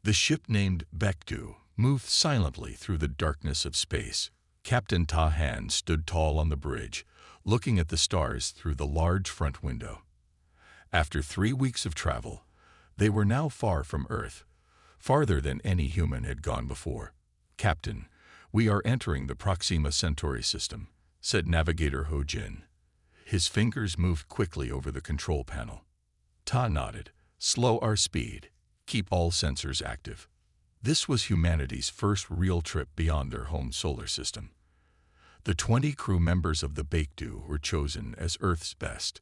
The ship named Baekdu moved silently through the darkness of space. Captain Ta Han stood tall on the bridge, looking at the stars through the large front window. After 3 weeks of travel, they were now far from Earth, farther than any human had gone before. "Captain, we are entering the Proxima Centauri system," said Navigator Ho Jin. His fingers moved quickly over the control panel. Ta nodded. "Slow our speed. Keep all sensors active." This was humanity's first real trip beyond their home solar system. The 20 crew members of the Baekdu were chosen as Earth's best.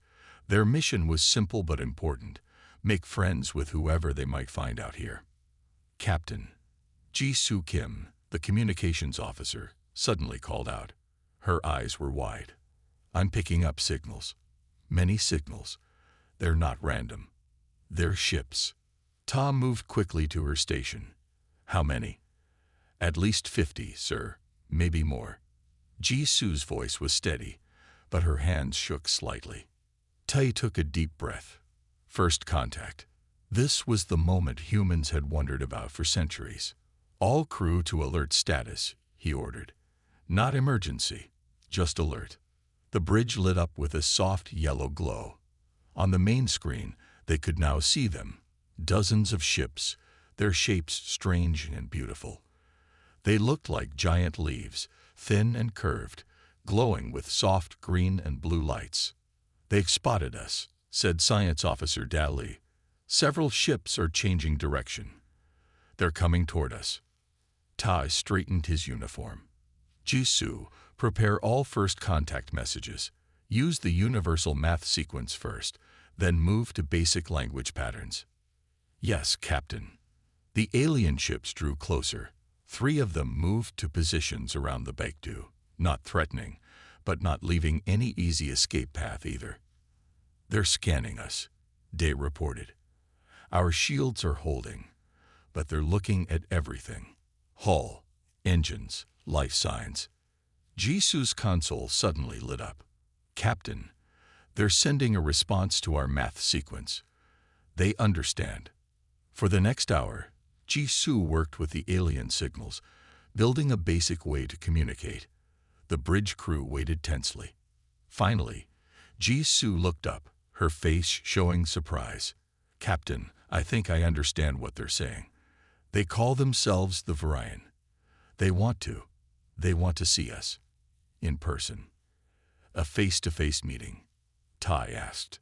Their mission was simple but important: make friends with whoever they might find out here. Captain Ji-Soo Kim, the communications officer, suddenly called out. Her eyes were wide. "I'm picking up signals. Many signals. They're not random. They're ships." Ta moved quickly to her station. "How many?" "At least 50, sir. Maybe more." Ji-Soo's voice was steady, but her hands shook slightly. Tai took a deep breath. First contact. This was the moment humans had wondered about for centuries. "All crew to alert status," he ordered. "Not emergency, just alert." The bridge lit up with a soft yellow glow. On the main screen, they could now see them. Dozens of ships, their shapes strange and beautiful. They looked like giant leaves, thin and curved, glowing with soft green and blue lights. "They've spotted us," said Science Officer Dali. "Several ships are changing direction. They're coming toward us." Tai straightened his uniform. "Ji-Soo, prepare all first contact messages. Use the universal math sequence first, then move to basic language patterns." "Yes, Captain." The alien ships drew closer. 3 of them moved to positions around the Baekdu, not threatening, but not leaving any easy escape path either. "They're scanning us," Day reported. "Our shields are holding, but they're looking at everything. Hull, engines, life signs." Ji-Soo's console suddenly lit up. "Captain, they're sending a response to our math sequence. They understand." For the next hour, Ji-Soo worked with the alien signals, building a basic way to communicate. The bridge crew waited tensely. Finally, Ji-Soo looked up, her face showing surprise. "Captain, I think I understand what they're saying. They call themselves the Varian. They want to see us. In person." "A face-to-face meeting?" Tai asked.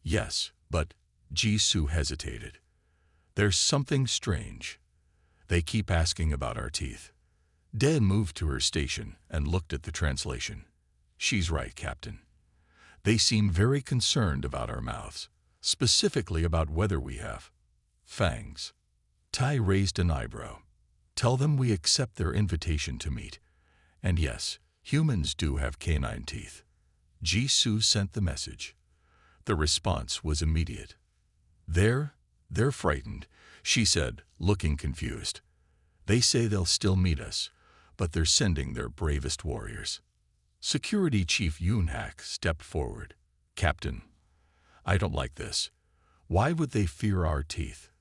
"Yes, but..." Ji-Soo hesitated. "There's something strange. They keep asking about our teeth." De moved to her station and looked at the translation. "She's right, Captain. They seem very concerned about our mouths, specifically about whether we have fangs." Tai raised an eyebrow. "Tell them we accept their invitation to meet. And yes, humans do have canine teeth." Ji-Soo sent the message. The response was immediate. They're frightened," she said, looking confused. "They say they'll still meet us, but they're sending their bravest warriors." Security Chief Yoon-hak stepped forward. "Captain, I don't like this. Why would they fear our teeth?"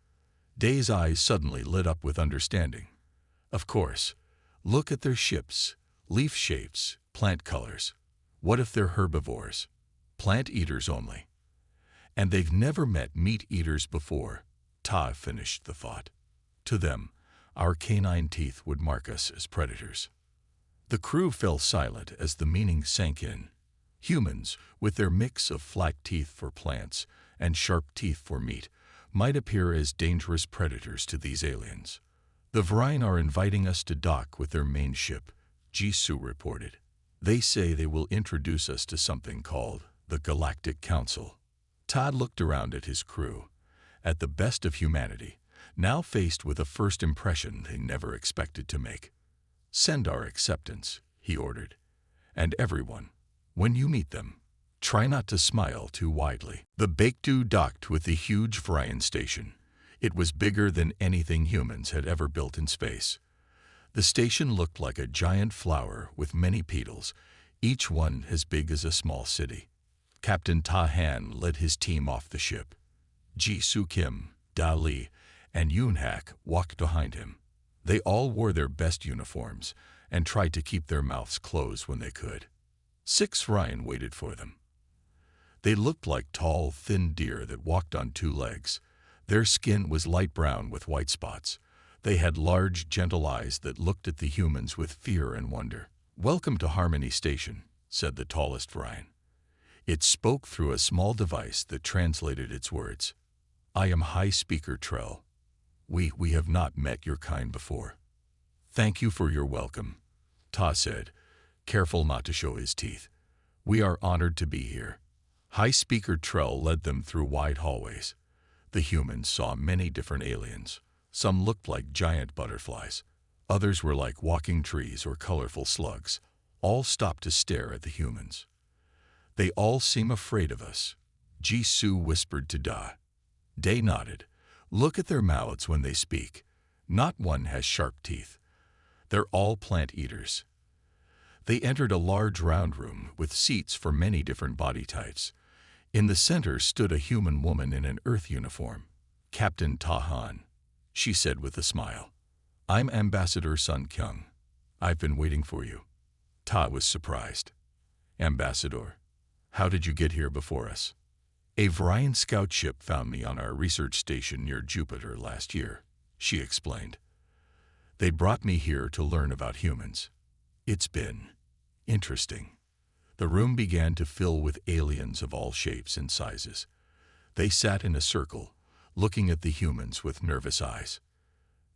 Day's eyes suddenly lit up with understanding. "Of course. Look at their ships, leaf shapes, plant colors. What if they're herbivores? Plant eaters only. And they've never met meat eaters before." Ta finished the thought. "To them, our canine teeth would mark us as predators." The crew fell silent as the meaning sank in. Humans, with their mix of flat teeth for plants and sharp teeth for meat, might appear as dangerous predators to these aliens. "The Varian are inviting us to dock with their main ship," Ji-Soo reported. "They say they will introduce us to something called the Galactic Council." Todd looked around at his crew, at the best of humanity, now faced with a first impression they never expected to make. "Send our acceptance," he ordered. "And everyone, when you meet them, try not to smile too widely." The Baekdu docked with the huge Varian station. It was bigger than anything humans had ever built in space. The station looked like a giant flower with many petals, each one as big as a small city. Captain Ta Han led his team off the ship. Ji-Soo Kim, Da Li, and Yoon-hak walked behind him. They all wore their best uniforms and tried to keep their mouths closed when they could. 6 Ryan waited for them. They looked like tall, thin deer that walked on 2 legs. Their skin was light brown with white spots. They had large, gentle eyes that looked at the humans with fear and wonder. "Welcome to Harmony Station," said the tallest Ryan. It spoke through a small device that translated its words. "I am High Speaker Trell. We have not met your kind before. Thank you for your welcome," Ta said, careful not to show his teeth. "We are honored to be here." High Speaker Trell led them through wide hallways. The humans saw many different aliens. Some looked like giant butterflies. Others were like walking trees or colorful slugs. All stopped to stare at the humans. "They all seem afraid of us," Jisoo whispered to Da. Day nodded. "Look at their mouths when they speak. Not one has sharp teeth. They're all plant eaters." They entered a large round room with seats for many different body types. In the center stood a human woman in an Earth uniform. "Captain Ta Han," she said with a smile. "I'm Ambassador Sun Kyung. I've been waiting for you." Ta was surprised. "Ambassador, how did you get here before us?" "A Varian scout ship found me on our research station near Jupiter last year," she explained. "They brought me here to learn about humans. It's been interesting." The room began to fill with aliens of all shapes and sizes. They sat in a circle, looking at the humans with nervous eyes.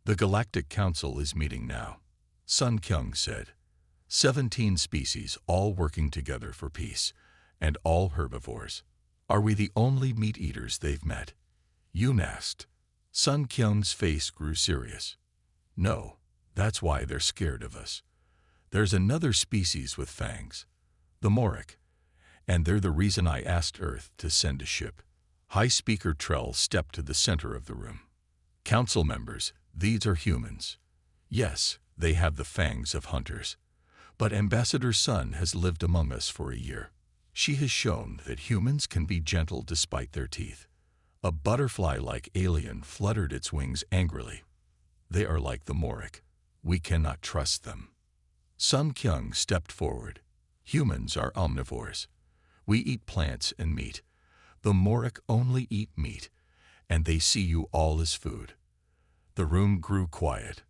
"The Galactic Council is meeting now," Sun Kyung said. 17 species all working together for peace, and all herbivores. "Are we the only meat-eaters they've met?" Yoon asked. Sun Kyung's face grew serious. "No, that's why they're scared of us. There's another species with fangs, the Moric, and they're the reason I asked Earth to send a ship." High Speaker Trell stepped to the center of the room. "Council members, these are humans. Yes, they have the fangs of hunters. But Ambassador Sun has lived among us for a year. She has shown that humans can be gentle despite their teeth." A butterfly-like alien fluttered its wings angrily. "They are like the Moric. We cannot trust them." Sun Kyung stepped forward. "Humans are omnivores. We eat plants and meat. The Moric only eat meat, and they see you all as food." The room grew quiet.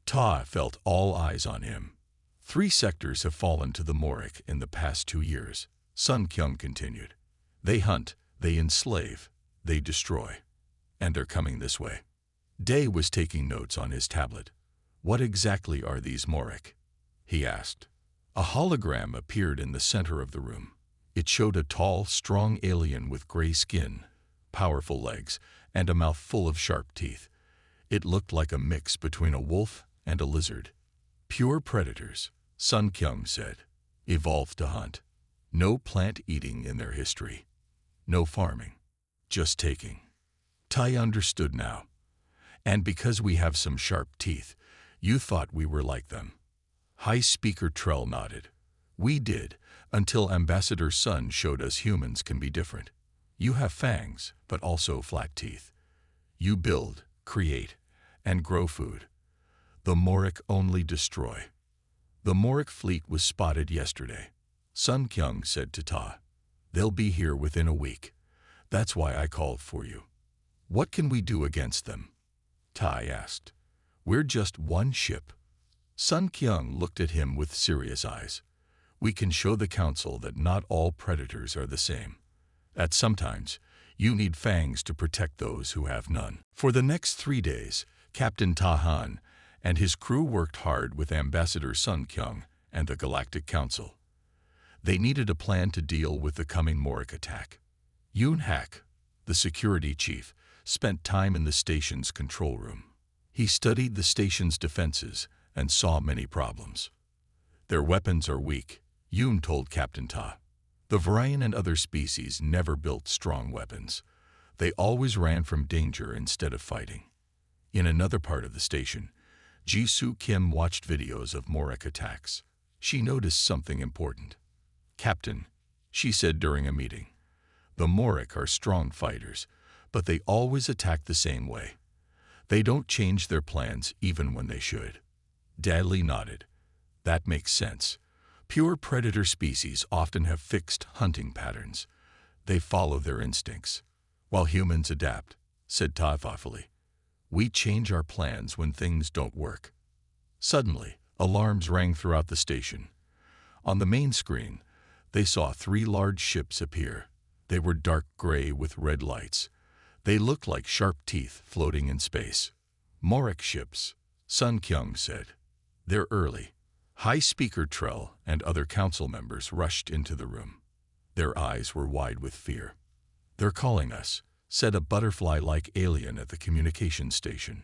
Ta felt all eyes on him. 3 sectors have fallen to the Moric in the past 2 years, Sun Kyung continued. "They hunt, they enslave, they destroy. And they're coming this way." Day was taking notes on his tablet. "What exactly are these Moric?" he asked. A hologram appeared in the center of the room. It showed a tall, strong alien with gray skin, powerful legs, and a mouth full of sharp teeth. It looked like a mix between a wolf and a lizard. "Pure predators," Sun Kyung said. "Evolved to hunt. No plant eating in their history. No farming. Just taking." Tai understood now. "And because we have some sharp teeth, you thought we were like them." High Speaker Trell nodded. "We did, until Ambassador Sun showed us humans can be different. You have fangs, but also flat teeth. You build, create, and grow food. The Moric only destroy." "The Moric fleet was spotted yesterday," Sun Kyung said to Ta. "They'll be here within a week. That's why I called for you." "What can we do against them?" Tai asked. "We're just one ship." Sun Kyung looked at him with serious eyes. "We can show the council that not all predators are the same. That sometimes you need fangs to protect those who have none." For the next 3 days, Captain Ta Han and his crew worked hard with Ambassador Sun Kyung and the Galactic Council. They needed a plan to deal with the coming Moric attack. Yoon-hak, the security chief, spent time in the station's control room. He studied the station's defenses and saw many problems. "Their weapons are weak," Yoon told Captain Ta. "The Varian and other species never built strong weapons. They always ran from danger instead of fighting." In another part of the station, Jisoo Kim watched videos of Moric attacks. She noticed something important. "Captain," she said during a meeting, "the Moric are strong fighters, but they always attack the same way. They don't change their plans even when they should. Dadley nodded. That makes sense. Pure predator species often have fixed hunting patterns. They follow their instincts, while humans adapt, said Ta thoughtfully. We change our plans when things don't work. Suddenly, alarms rang throughout the station. On the main screen, they saw 3 large ships appear. They were dark gray with red lights. They looked like sharp teeth floating in space. Morik ships, Sun Kyung said. They're early. High Speaker Trell and other council members rushed into the room. Their eyes were wide with fear. They're calling us, said a butterfly-like alien at the communication station.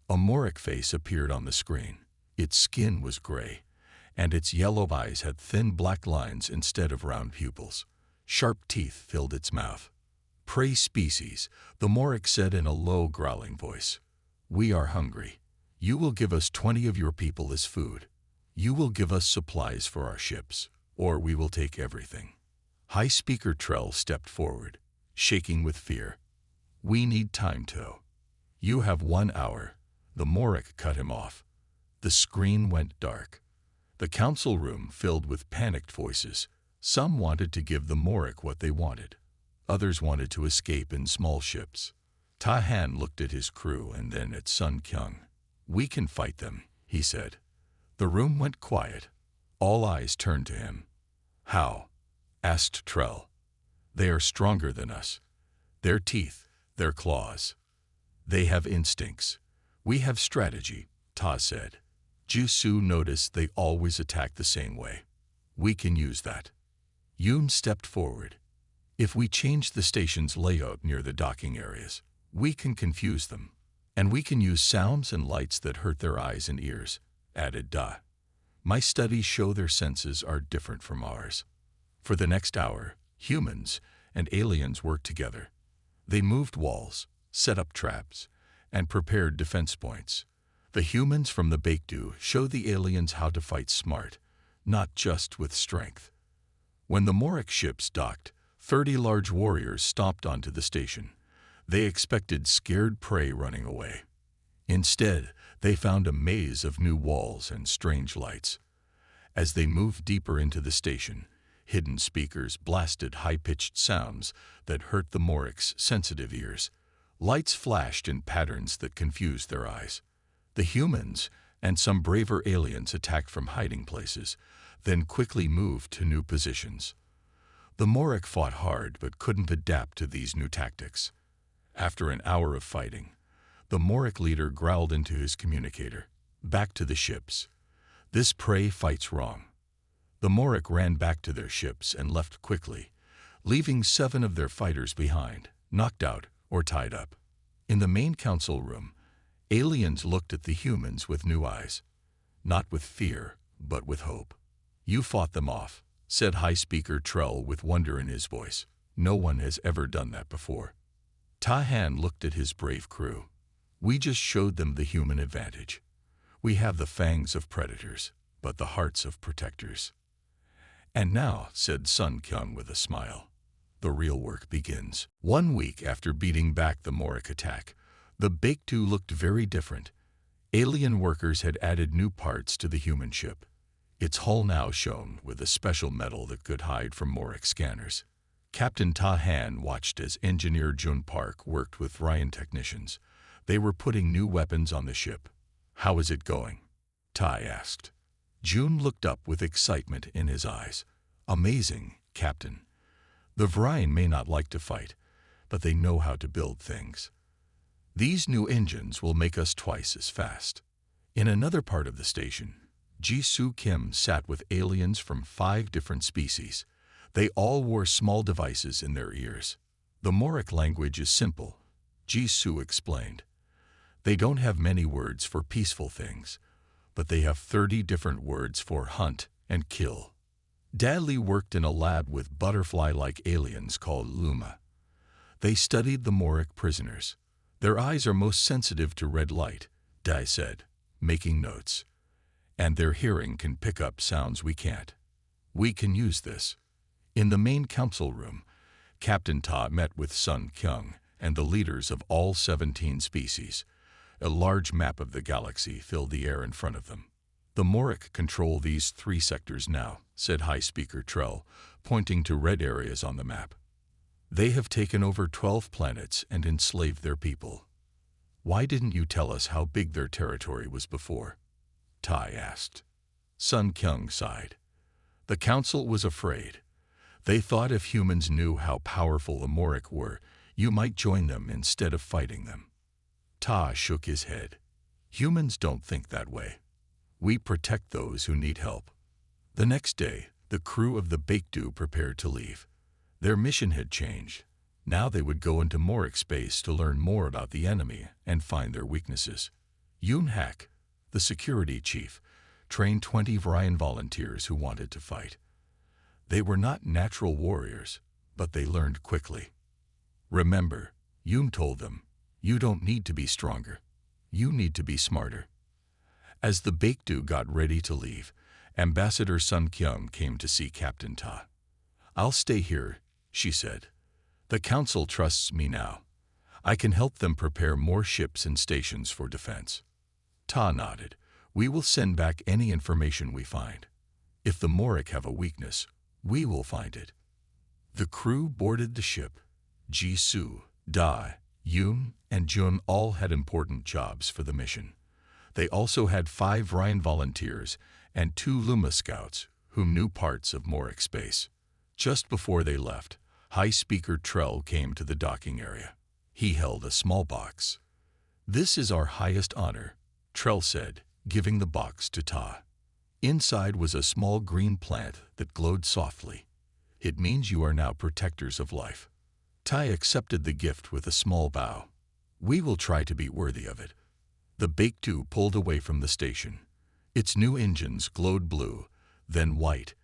A Morik face appeared on the screen. Its skin was gray, and its yellow eyes had thin black lines instead of round pupils. Sharp teeth filled its mouth. Prey species, the Morik said in a low, growling voice. We are hungry. You will give us 20 of your people as food. You will give us supplies for our ships, or we will take everything. High Speaker Trell stepped forward, shaking with fear. We need time, To. You have 1 hour. The Morik cut him off. The screen went dark. The council room filled with panicked voices. Some wanted to give the Morik what they wanted. Others wanted to escape in small ships. Ta Han looked at his crew and then at Sun Kyung. We can fight them, he said. The room went quiet. All eyes turned to him. How? Asked Trell. They are stronger than us. Their teeth, their claws. They have instincts. We have strategy, Ta said. Ju-Su noticed they always attack the same way. We can use that. Yoon stepped forward. If we change the station's layout near the docking areas, we can confuse them. And we can use sounds and lights that hurt their eyes and ears, added Da. My studies show their senses are different from ours. For the next hour, humans and aliens worked together. They moved walls, set up traps, and prepared defense points. The humans from the Baekdu showed the aliens how to fight smart, not just with strength. When the Morik ships docked, 30 large warriors stomped onto the station. They expected scared prey running away. Instead, they found a maze of new walls and strange lights. As they moved deeper into the station, hidden speakers blasted high-pitched sounds that hurt the Morik's sensitive ears. Lights flashed in patterns that confused their eyes. The humans and some braver aliens attacked from hiding places, then quickly moved to new positions. The Morik fought hard but couldn't adapt to these new tactics. After an hour of fighting, the Morik leader growled into his communicator. Back to the ships. This prey fights wrong. The Morik ran back to their ships and left quickly, leaving 7 of their fighters behind, knocked out or tied up. In the main council room, aliens looked at the humans with new eyes. Not with fear, but with hope. You fought them off, said High Speaker Trell with wonder in his voice. No one has ever done that before. Ta Han looked at his brave crew. We just showed them the human advantage. We have the fangs of predators, but the hearts of protectors. And now, said Sun Kyung with a smile, the real work begins. 1 week after beating back the Morik attack, the Baekdu looked very different. Alien workers had added new parts to the human ship. Its hull now shone with a special metal that could hide from Morik scanners. Captain Ta Han watched as Engineer Jun Park worked with Ryan technicians. They were putting new weapons on the ship. How is it going? Tai asked. Jun looked up with excitement in his eyes. Amazing, Captain. The Vrian may not like to fight, but they know how to build things. These new engines will make us twice as fast. In another part of the station, Ji-Soo Kim sat with aliens from 5 different species. They all wore small devices in their ears. The Morik language is simple, Ji-Soo explained. They don't have many words for peaceful things, but they have 30 different words for hunt and kill. Dadley worked in a lab with butterfly-like aliens called Luma. They studied the Morik prisoners. Their eyes are most sensitive to red light, Dai said, making notes. And their hearing can pick up sounds we can't. We can use this. In the main council room, Captain Ta met with Sun Kyung and the leaders of all 17 species. A large map of the galaxy filled the air in front of them. "The Moric control these 3 sectors now," said High Speaker Trell, pointing to red areas on the map. "They have taken over 12 planets and enslaved their people." "Why didn't you tell us how big their territory was before?" Tai asked. Sun Kyung sighed. "The council was afraid. They thought if humans knew how powerful the Moric were, you might join them instead of fighting them." Ta shook his head. "Humans don't think that way. We protect those who need help." The next day, the crew of the Baekdu prepared to leave. Their mission had changed. Now they would go into Moric space to learn more about the enemy and find their weaknesses. Yoon Hak, the security chief, trained 20 Varian volunteers who wanted to fight. They were not natural warriors, but they learned quickly. "Remember," Yoon told them, "you don't need to be stronger. You need to be smarter." As the Baekdu got ready to leave, Ambassador Sun Kyung came to see Captain Ta. "I'll stay here," she said. "The council trusts me now. I can help them prepare more ships and stations for defense." Ta nodded. "We will send back any information we find. If the Moric have a weakness, we will find it." The crew boarded the ship. Jisoo, Da, Yoon, and Jun all had important jobs for the mission. They also had 5 Ryan volunteers and 2 Luma scouts who knew parts of Moric space. Just before they left, High Speaker Trell came to the docking area. He held a small box. "This is our highest honor," Trell said, giving the box to Ta. Inside was a small green plant that glowed softly. "It means you are now protectors of life." Tai accepted the gift with a small bow. "We will try to be worthy of it." The Baekdu pulled away from the station. Its new engines glowed blue, then white,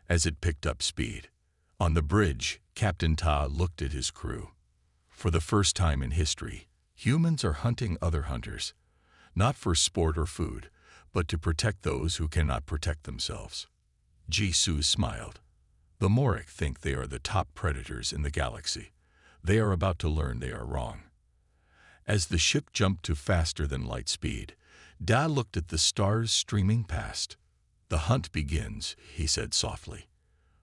as it picked up speed. On the bridge, Captain Ta looked at his crew. For the first time in history, humans are hunting other hunters, not for sport or food, but to protect those who cannot protect themselves. Jisoo smiled. "The Moric think they are the top predators in the galaxy. They are about to learn they are wrong." As the ship jumped to faster than light speed, Da looked at the stars streaming past. "The hunt begins," he said softly.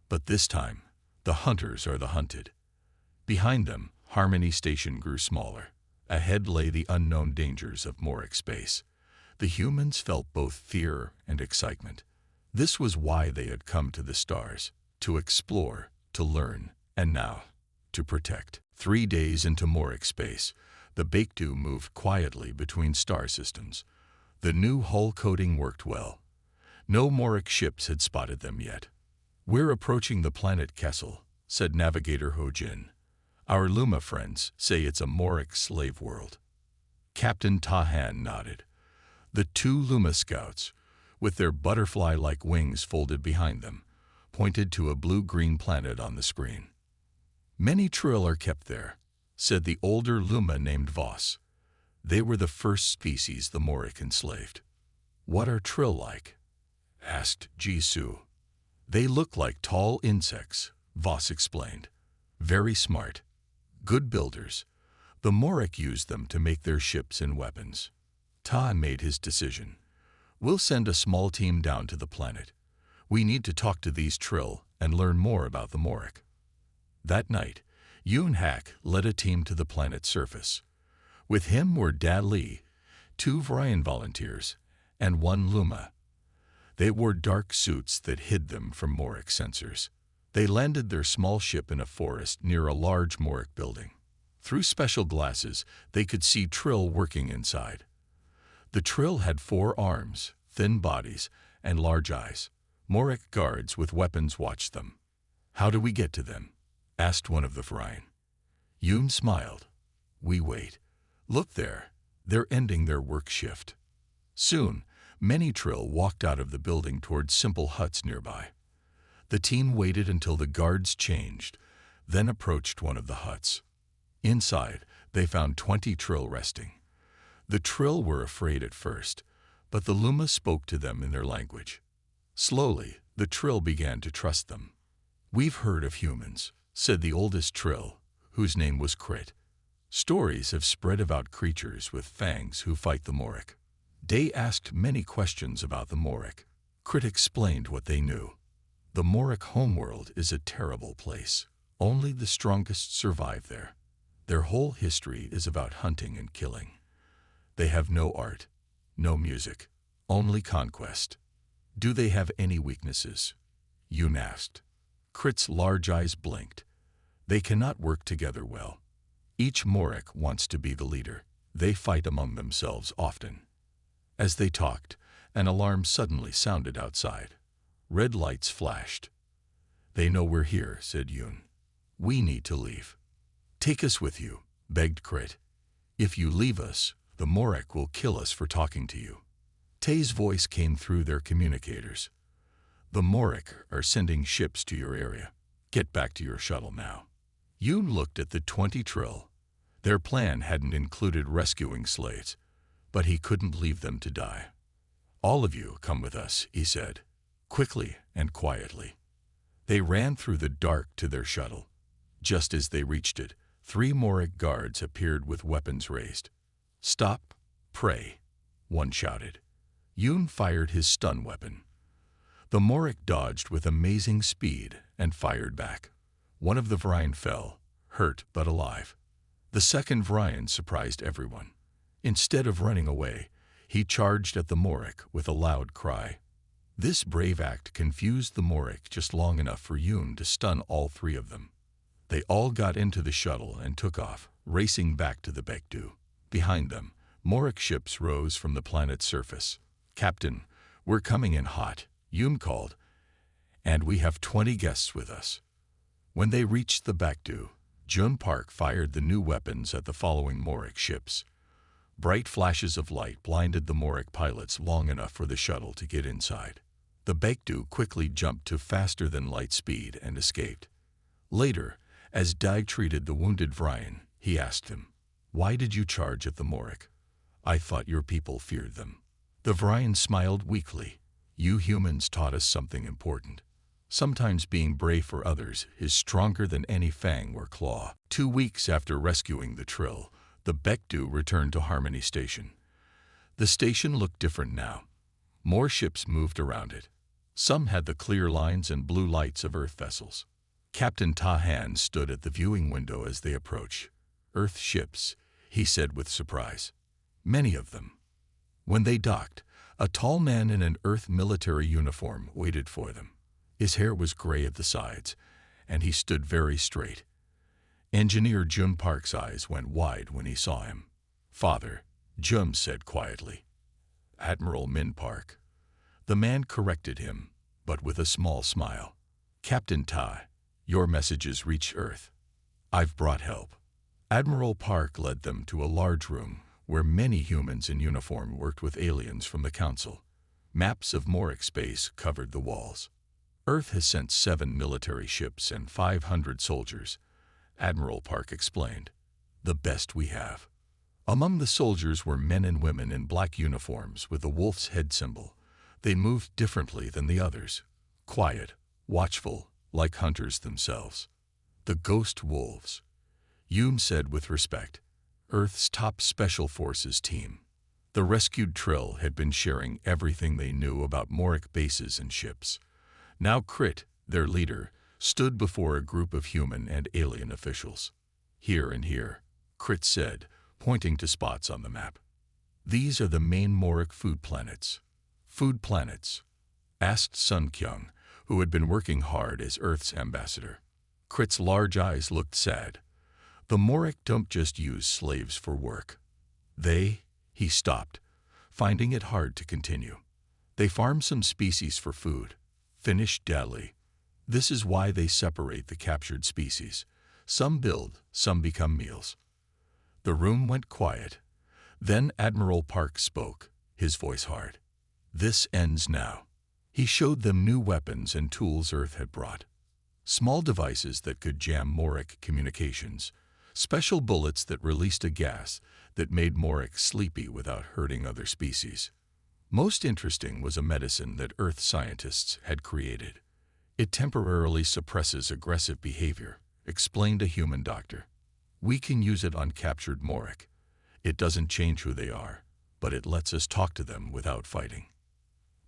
But this time, the hunters are the hunted. Behind them, Harmony Station grew smaller. Ahead lay the unknown dangers of Moric space. The humans felt both fear and excitement. This was why they had come to the stars, to explore, to learn, and now, to protect. 3 days into Moric space, the Baekdu moved quietly between star systems. The new hull coating worked well. No Moric ships had spotted them yet. "We're approaching the planet Kessel," said Navigator Ho-Jin. "Our Luma friends say it's a Moric slave world." Captain Ta-Han nodded. The 2 Luma scouts, with their butterfly-like wings folded behind them, pointed to a blue-green planet on the screen. "Many Trill are kept there," said the older Luma named Voss. "They were the first species the Moric enslaved." "What are Trill like?" asked Jisoo. "They look like tall insects," Voss explained. "Very smart. Good builders. The Moric used them to make their ships and weapons." Ta made his decision. "We'll send a small team down to the planet. We need to talk to these Trill and learn more about the Moric." That night, Yoon Hak led a team to the planet's surface. With him were Da Li, 2 Varian volunteers, and 1 Luma. They wore dark suits that hid them from Moric sensors. They landed their small ship in a forest near a large Moric building. Through special glasses, they could see Trill working inside. The Trill had 4 arms, thin bodies, and large eyes. Moric guards with weapons watched them. "How do we get to them?" asked one of the Varian. Yoon smiled. "We wait. Look there. They're ending their work shift." Soon, many Trill walked out of the building towards simple huts nearby. The team waited until the guards changed, then approached one of the huts. Inside, they found 20 Trill resting. The Trill were afraid at first, but the Luma spoke to them in their language. Slowly, the Trill began to trust them. "We've heard of humans," said the oldest Trill, whose name was Crit. Stories have spread about creatures with fangs who fight the Morek. Day asked many questions about the Morek. Crit explained what they knew. The Morek homeworld is a terrible place. Only the strongest survive there. Their whole history is about hunting and killing. They have no art, no music, only conquest. Do they have any weaknesses? Yoon asked. Crit's large eyes blinked. They cannot work together well. Each Morek wants to be the leader. They fight among themselves often. As they talked, an alarm suddenly sounded outside. Red lights flashed. They know we're here, said Yoon. We need to leave. Take us with you, begged Crit. If you leave us, the Morek will kill us for talking to you. Tae's voice came through their communicators. The Morek are sending ships to your area. Get back to your shuttle now. Yoon looked at the 20 trill. Their plan hadn't included rescuing slaves, but he couldn't leave them to die. All of you come with us, he said, quickly and quietly. They ran through the dark to their shuttle. Just as they reached it, 3 Morek guards appeared with weapons raised. Stop, pray, one shouted. Yoon fired his stun weapon. The Morek dodged with amazing speed and fired back. One of the Vryan fell, hurt but alive. The second Vryan surprised everyone. Instead of running away, he charged at the Morek with a loud cry. This brave act confused the Morek just long enough for Yoon to stun all 3 of them. They all got into the shuttle and took off, racing back to the Baekdu. Behind them, Morek ships rose from the planet's surface. Captain, we're coming in hot, Yoon called, and we have 20 guests with us. When they reached the Baekdu, Jun Park fired the new weapons at the following Morek ships. Bright flashes of light blinded the Morek pilots long enough for the shuttle to get inside. The Baekdu quickly jumped to faster-than-light speed and escaped. Later, as Dag treated the wounded Vryan, he asked him, "Why did you charge at the Morek? I thought your people feared them." The Vryan smiled weakly. You humans taught us something important. Sometimes being brave for others is stronger than any fang or claw. 2 weeks after rescuing the Trill, the Baekdu returned to Harmony Station. The station looked different now. More ships moved around it. Some had the clear lines and blue lights of Earth vessels. Captain Ta-Han stood at the viewing window as they approached. Earth ships, he said with surprise. Many of them. When they docked, a tall man in an Earth military uniform waited for them. His hair was gray at the sides, and he stood very straight. Engineer Jun Park's eyes went wide when he saw him. "Father," Jun said quietly. "Admiral Min Park." The man corrected him, but with a small smile. "Captain Ta, your messages reached Earth. I've brought help." Admiral Park led them to a large room where many humans in uniform worked with aliens from the Council. Maps of Morek space covered the walls. Earth has sent 7 military ships and 500 soldiers, Admiral Park explained. The best we have. Among the soldiers were men and women in black uniforms with the wolf's head symbol. They moved differently than the others. Quiet, watchful, like hunters themselves. The ghost wolves. Yoon said with respect. Earth's top special forces team. The rescued Trill had been sharing everything they knew about Morek bases and ships. Now Crit, their leader, stood before a group of human and alien officials. "Here and here," Crit said, pointing to spots on the map. "These are the main Morek food planets." "Food planets?" asked Sun Kyung, who had been working hard as Earth's ambassador. Crit's large eyes looked sad. "The Morek don't just use slaves for work. He stopped, finding it hard to continue. They farm some species for food, finished Dali. This is why they separate the captured species. Some build, some become meals." The room went quiet. Then Admiral Park spoke, his voice hard. "This ends now." He showed them new weapons and tools Earth had brought. Small devices that could jam Morek communications. Special bullets that released a gas that made Morek sleepy without hurting other species. Most interesting was a medicine that Earth scientists had created. "It temporarily suppresses aggressive behavior," explained a human doctor. We can use it on captured Morik. It doesn't change who they are, but it lets us talk to them without fighting.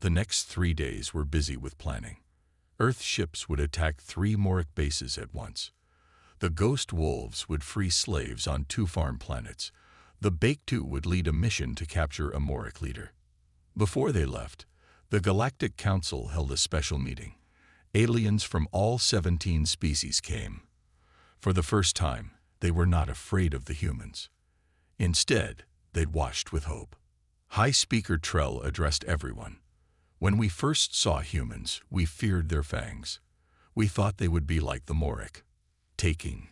The next 3 days were busy with planning. Earth ships would attack 3 Morik bases at once. The Ghost Wolves would free slaves on 2 farm planets. The Bake-2 would lead a mission to capture a Morik leader. Before they left, the Galactic Council held a special meeting. Aliens from all 17 species came. For the first time, they were not afraid of the humans. Instead, they'd watched with hope. High Speaker Trell addressed everyone. When we first saw humans, we feared their fangs. We thought they would be like the Morik, taking,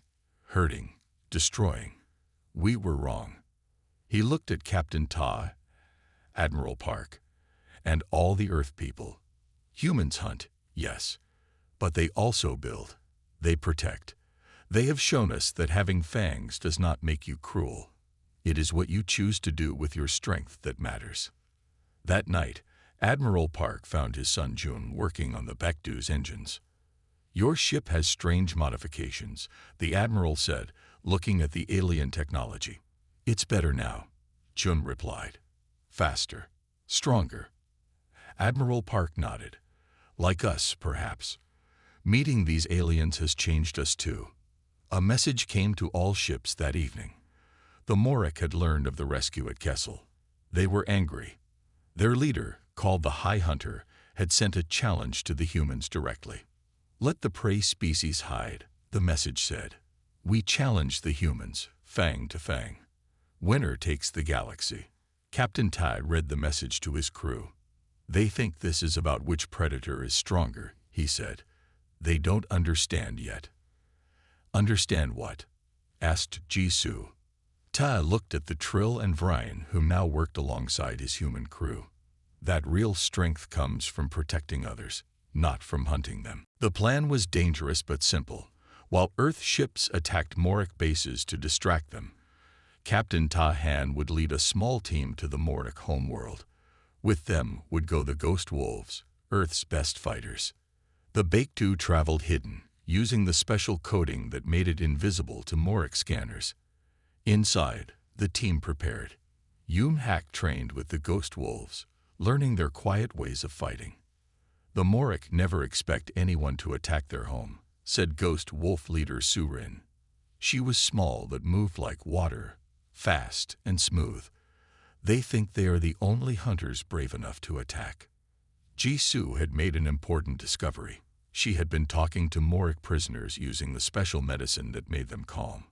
hurting, destroying. We were wrong. He looked at Captain Ta, Admiral Park, and all the Earth people. Humans hunt, yes, but they also build. They protect. They have shown us that having fangs does not make you cruel. It is what you choose to do with your strength that matters. That night, Admiral Park found his son Jun working on the Bake-2's engines. "Your ship has strange modifications," the Admiral said, looking at the alien technology. "It's better now," Jun replied. "Faster, stronger." Admiral Park nodded. "Like us, perhaps. Meeting these aliens has changed us too." A message came to all ships that evening. The Morik had learned of the rescue at Kessel. They were angry. Their leader, called the High Hunter, had sent a challenge to the humans directly. "Let the prey species hide," the message said. "We challenge the humans, fang to fang. Winner takes the galaxy." Captain Tai read the message to his crew. "They think this is about which predator is stronger," he said. "They don't understand yet." "Understand what?" asked Jisoo. Ta looked at the Trill and Vrian, who now worked alongside his human crew. "That real strength comes from protecting others, not from hunting them." The plan was dangerous but simple. While Earth ships attacked Morik bases to distract them, Captain Ta Han would lead a small team to the Morik homeworld. With them would go the Ghost Wolves, Earth's best fighters. The Bake-2 traveled hidden, using the special coating that made it invisible to Morik scanners. Inside, the team prepared. Yoon Hak trained with the Ghost Wolves, learning their quiet ways of fighting. "The Morik never expect anyone to attack their home," said Ghost Wolf leader Surin. She was small but moved like water, fast and smooth. "They think they are the only hunters brave enough to attack." Jisoo had made an important discovery. She had been talking to Morik prisoners using the special medicine that made them calm.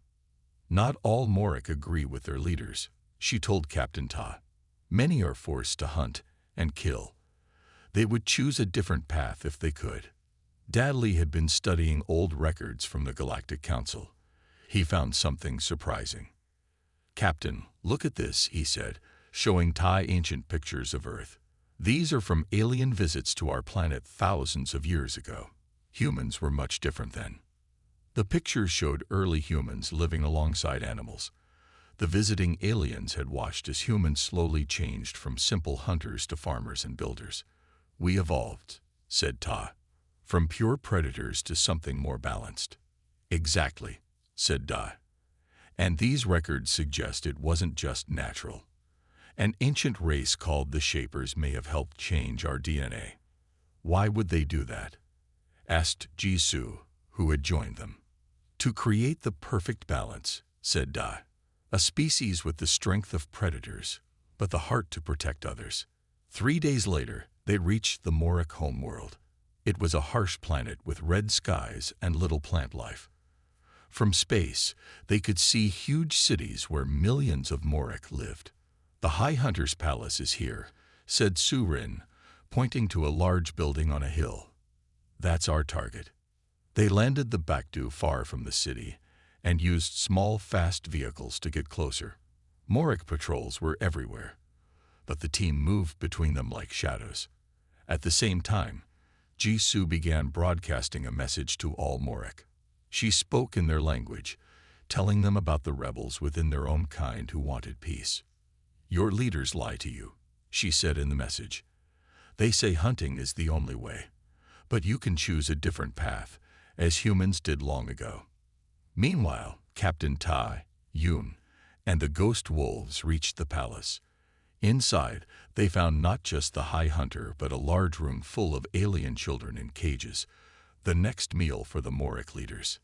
"Not all Morik agree with their leaders," she told Captain Ta. "Many are forced to hunt and kill. They would choose a different path if they could." Dadley had been studying old records from the Galactic Council. He found something surprising. "Captain, look at this," he said, showing Tai ancient pictures of Earth. "These are from alien visits to our planet thousands of years ago. Humans were much different then." The pictures showed early humans living alongside animals. The visiting aliens had watched as humans slowly changed from simple hunters to farmers and builders. "We evolved," said Ta, "from pure predators to something more balanced." "Exactly," said Da. "And these records suggest it wasn't just natural. An ancient race called the Shapers may have helped change our DNA." "Why would they do that?" asked Jisoo, who had joined them. "To create the perfect balance," said Da. "A species with the strength of predators, but the heart to protect others." 3 days later, they reached the Morik homeworld. It was a harsh planet with red skies and little plant life. From space, they could see huge cities where millions of Morik lived. "The High Hunter's Palace is here," said Surin, pointing to a large building on a hill. "That's our target." They landed the Bake-2 far from the city and used small, fast vehicles to get closer. Morik patrols were everywhere, but the team moved between them like shadows. At the same time, Jisoo began broadcasting a message to all Morik. She spoke in their language, telling them about the rebels within their own kind who wanted peace. "Your leaders lie to you," she said in the message. "They say hunting is the only way, but you can choose a different path, as humans did long ago." Meanwhile, Captain Ta, Yoon, and the ghost wolves reached the palace. Inside, they found not just the High Hunter but a large room full of alien children in cages, the next meal for the Moric leaders.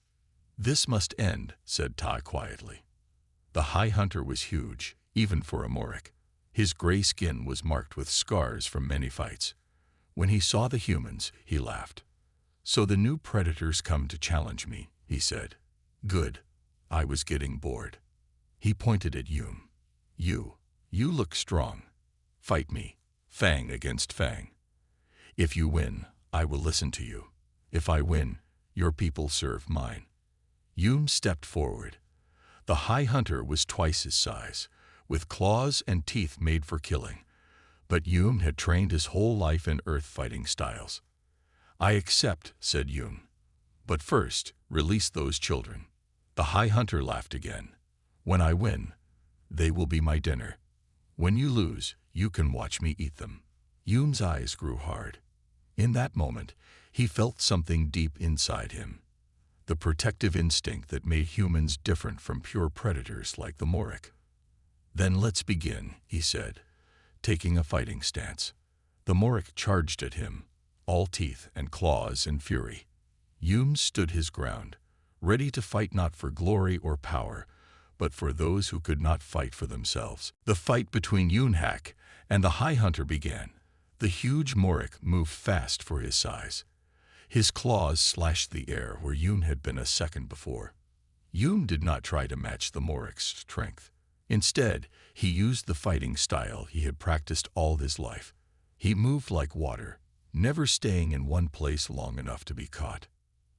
"This must end," said Ta quietly. The High Hunter was huge, even for a Moric. His gray skin was marked with scars from many fights. When he saw the humans, he laughed. "So the new predators come to challenge me," he said. "Good. I was getting bored." He pointed at Yoon. You look strong. Fight me, Fang against Fang. If you win, I will listen to you. If I win, your people serve mine." Yoon stepped forward. The High Hunter was twice his size, with claws and teeth made for killing. But Yoon had trained his whole life in earth fighting styles. "I accept," said Yoon. "But first, release those children." The High Hunter laughed again. "When I win, they will be my dinner. When you lose, you can watch me eat them." Yoon's eyes grew hard. In that moment, he felt something deep inside him. The protective instinct that made humans different from pure predators like the Moric. "Then let's begin," he said, taking a fighting stance. The Moric charged at him, all teeth and claws and fury. Yoon stood his ground, ready to fight not for glory or power, but for those who could not fight for themselves. The fight between Yoon and the High Hunter began. The huge Moric moved fast for his size. His claws slashed the air where Yoon had been a second before. Yoon did not try to match the Moric's strength. Instead, he used the fighting style he had practiced all his life. He moved like water, never staying in one place long enough to be caught.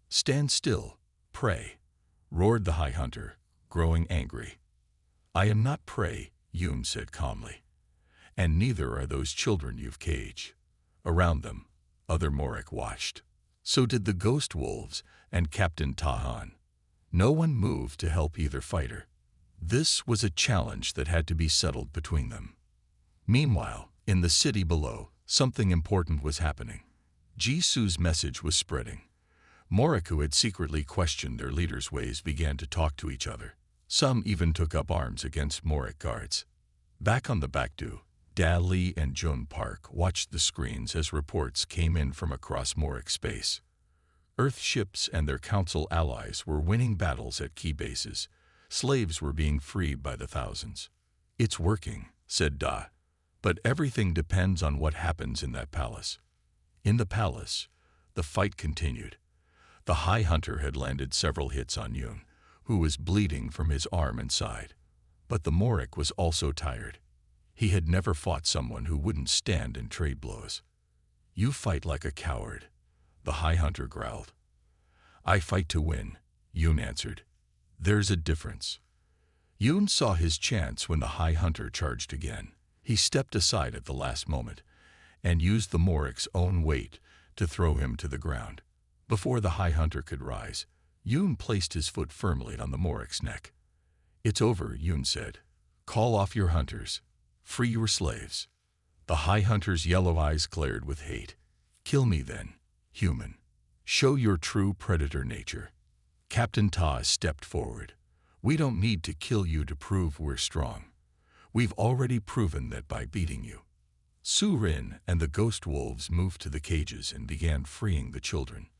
"Stand still, prey," roared the High Hunter, growing angry. "I am not prey," Yoon said calmly. "And neither are those children you've caged." Around them, other Moric watched. So did the ghost wolves and Captain Tahan. No one moved to help either fighter. This was a challenge that had to be settled between them. Meanwhile, in the city below, something important was happening. Jisu's message was spreading. Moric who had secretly questioned their leaders' ways began to talk to each other. Some even took up arms against Moric guards. Back on the Bakdu, Da Li and Joan Park watched the screens as reports came in from across Moric space. Earth ships and their council allies were winning battles at key bases. Slaves were being freed by the thousands. "It's working," said Da. "But everything depends on what happens in that palace." In the palace, the fight continued. The High Hunter had landed several hits on Yoon, who was bleeding from his arm and side. But the Moric was also tired. He had never fought someone who wouldn't stand and trade blows. "You fight like a coward," the High Hunter growled. "I fight to win," Yoon answered. "There's a difference." Yoon saw his chance when the High Hunter charged again. He stepped aside at the last moment and used the Moric's own weight to throw him to the ground. Before the High Hunter could rise, Yoon placed his foot firmly on the Moric's neck. "It's over," Yoon said. "Call off your hunters. Free your slaves." The High Hunter's yellow eyes glared with hate. "Kill me then, human. Show your true predator nature." Captain Ta stepped forward. "We don't need to kill you to prove we're strong. We've already proven that by beating you." Su Rin and the ghost wolves moved to the cages and began freeing the children.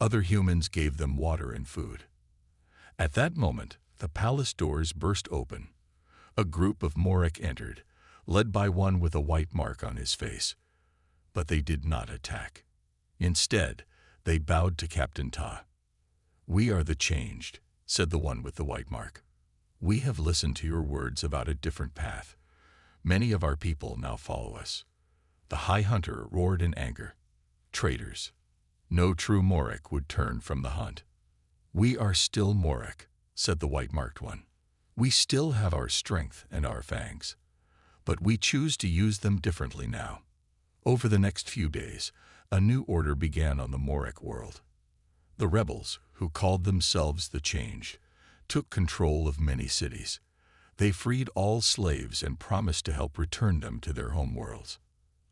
Other humans gave them water and food. At that moment, the palace doors burst open. A group of Moric entered, led by one with a white mark on his face. But they did not attack. Instead, they bowed to Captain Ta. "We are the changed," said the one with the white mark. "We have listened to your words about a different path. Many of our people now follow us." The High Hunter roared in anger. "Traitors! No true Moric would turn from the hunt." "We are still Moric," said the white-marked one. "We still have our strength and our fangs. But we choose to use them differently now." Over the next few days, a new order began on the Moric world. The rebels, who called themselves the Changed, took control of many cities. They freed all slaves and promised to help return them to their homeworlds.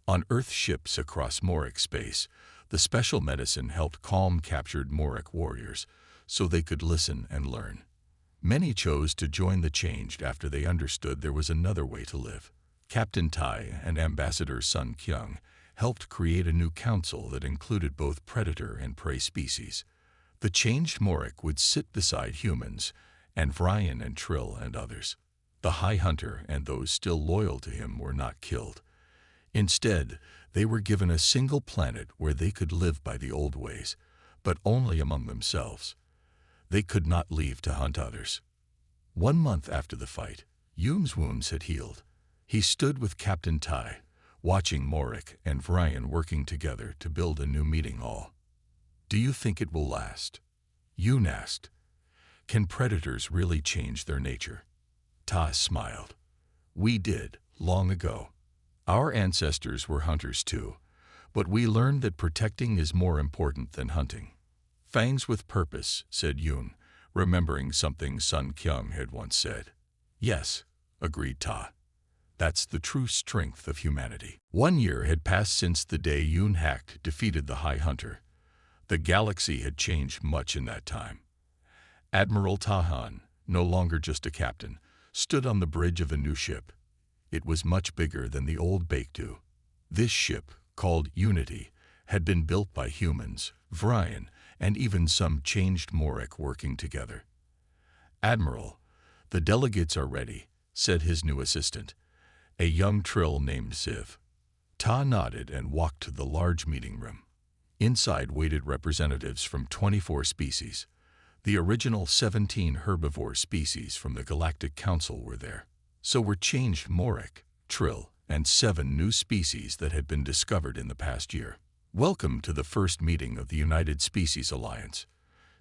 On Earth ships across Moric space, the special medicine helped calm captured Moric warriors so they could listen and learn. Many chose to join the change after they understood there was another way to live. Captain Tai and Ambassador Sun Kyung helped create a new council that included both predator and prey species. The changed Morik would sit beside humans, and Vryan and Trill and others. The High Hunter and those still loyal to him were not killed. Instead, they were given a single planet where they could live by the old ways, but only among themselves. They could not leave to hunt others. 1 month after the fight, Yoon's wounds had healed. He stood with Captain Tai, watching Morik and Vryan working together to build a new meeting hall. "Do you think it will last?" Yoon asked. "Can predators really change their nature?" Ta smiled. "We did, long ago. Our ancestors were hunters too, but we learned that protecting is more important than hunting." "Fangs with purpose," said Yoon, remembering something Sun Kyung had once said. "Yes," agreed Ta. "That's the true strength of humanity." 1 year had passed since the day Yoon Hak defeated the High Hunter. The galaxy had changed much in that time. Admiral Tahan, no longer just a captain, stood on the bridge of a new ship. It was much bigger than the old Baekdu. This ship, called Unity, had been built by humans, Vryan, and even some changed Morik working together. "Admiral, the delegates are ready," said his new assistant, a young Trill named Ziv. Ta nodded and walked to the large meeting room. Inside waited representatives from 24 species. The original 17 herbivore species from the Galactic Council were there. So were changed Morik, Trill, and 7 new species that had been discovered in the past year. "Welcome to the first meeting of the United Species Alliance,"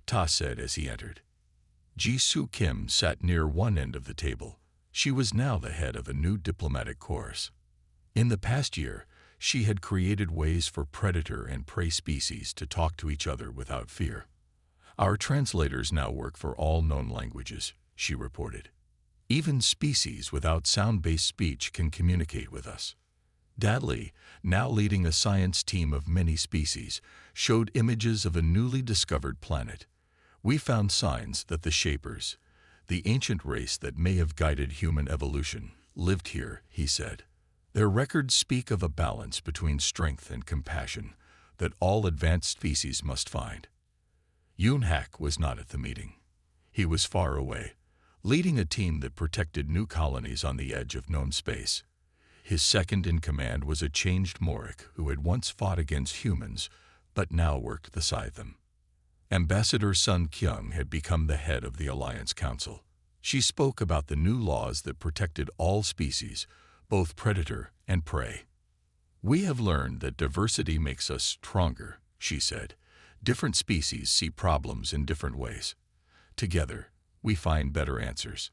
Ta said as he entered. Ji-Soo Kim sat near one end of the table. She was now the head of a new diplomatic corps. In the past year, she had created ways for predator and prey species to talk to each other without fear. "Our translators now work for all known languages," she reported. "Even species without sound-based speech can communicate with us." Dadley, now leading a science team of many species, showed images of a newly discovered planet. "We found signs that the Shapers, the ancient race that may have guided human evolution, lived here," he said. "Their records speak of a balance between strength and compassion that all advanced species must find." Yoon Hak was not at the meeting. He was far away, leading a team that protected new colonies on the edge of known space. His second in command was a changed Morik who had once fought against humans, but now worked beside them. Ambassador Sun Kyung had become the head of the Alliance Council. She spoke about the new laws that protected all species, both predator and prey. "We have learned that diversity makes us stronger," she said. "Different species see problems in different ways. Together, we find better answers."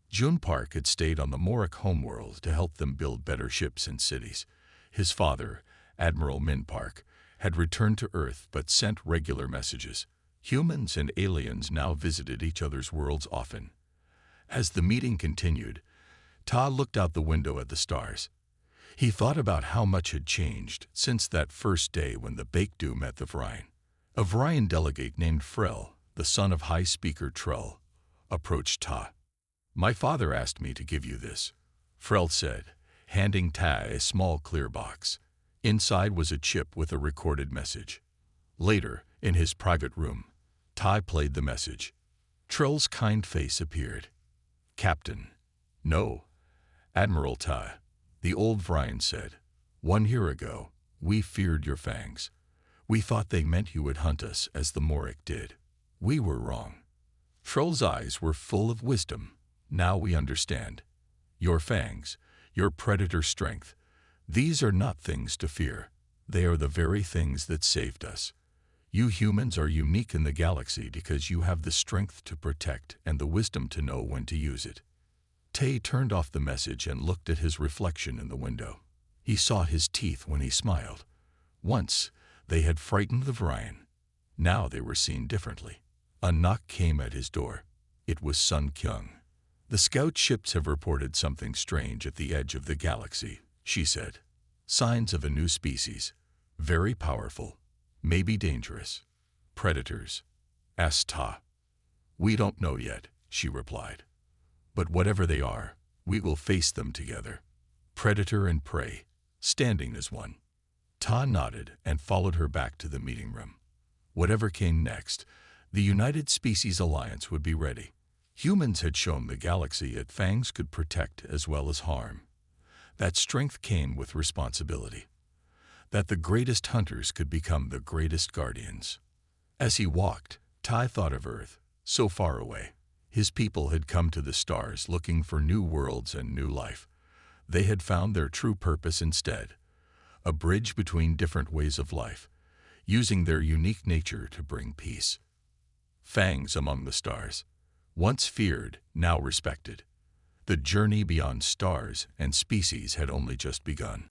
Jun Park had stayed on the Morik homeworld to help them build better ships and cities. His father, Admiral Min Park, had returned to Earth but sent regular messages. Humans and aliens now visited each other's worlds often. As the meeting continued, Ta looked out the window at the stars. He thought about how much had changed since that first day when the Baekdu met the Vryan. A Vryan delegate named Frel, the son of High Speaker Trull, approached Ta. "My father asked me to give you this," Frel said, handing Ta a small clear box. Inside was a chip with a recorded message. Later, in his private room, Ta played the message. Trull's kind face appeared. "Captain." "No, Admiral Ta," the old Vryan said. "1 year ago, we feared your fangs. We thought they meant you would hunt us as the Morik did. We were wrong." Trull's eyes were full of wisdom. "Now we understand. Your fangs, your predator strength, these are not things to fear. They are the very things that saved us. You humans are unique in the galaxy because you have the strength to protect and the wisdom to know when to use it." Tay turned off the message and looked at his reflection in the window. He saw his teeth when he smiled. Once, they had frightened the Vryan. Now they were seen differently. A knock came at his door. It was Sun Kyung. "The scout ships have reported something strange at the edge of the galaxy," she said. "Signs of a new species. Very powerful. Maybe dangerous." "Predators?" asked Ta. "We don't know yet," she replied. "But whatever they are, we will face them together. Predator and prey, standing as one." Ta nodded and followed her back to the meeting room. Whatever came next, the United Species Alliance would be ready. Humans had shown the galaxy that Fangs could protect as well as harm. That strength came with responsibility. That the greatest hunters could become the greatest guardians. As he walked, Tai thought of Earth, so far away. His people had come to the stars looking for new worlds and new life. They had found their true purpose instead, a bridge between different ways of life, using their unique nature to bring peace. Fangs among the stars, once feared, now respected. The journey beyond stars and species had only just begun.